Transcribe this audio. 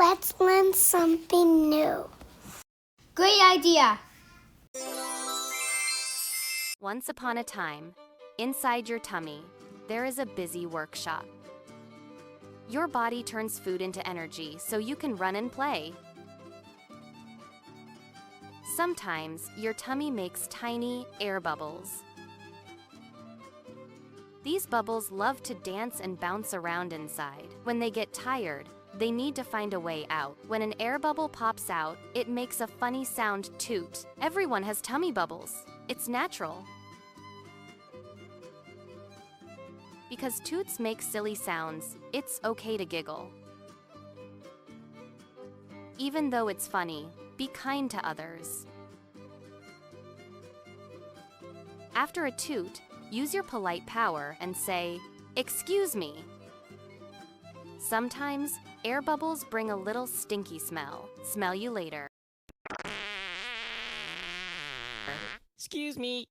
Let's learn something new. Great idea! Once upon a time, inside your tummy, there is a busy workshop. Your body turns food into energy so you can run and play. Sometimes your tummy makes tiny air bubbles. These bubbles love to dance and bounce around inside. When they get tired, they need to find a way out. When an air bubble pops out, it makes a funny sound, toot. Everyone has tummy bubbles. It's natural. Because toots make silly sounds, it's okay to giggle. Even though it's funny, be kind to others. After a toot, use your polite power and say, "Excuse me." Sometimes, air bubbles bring a little stinky smell. Smell you later. Excuse me.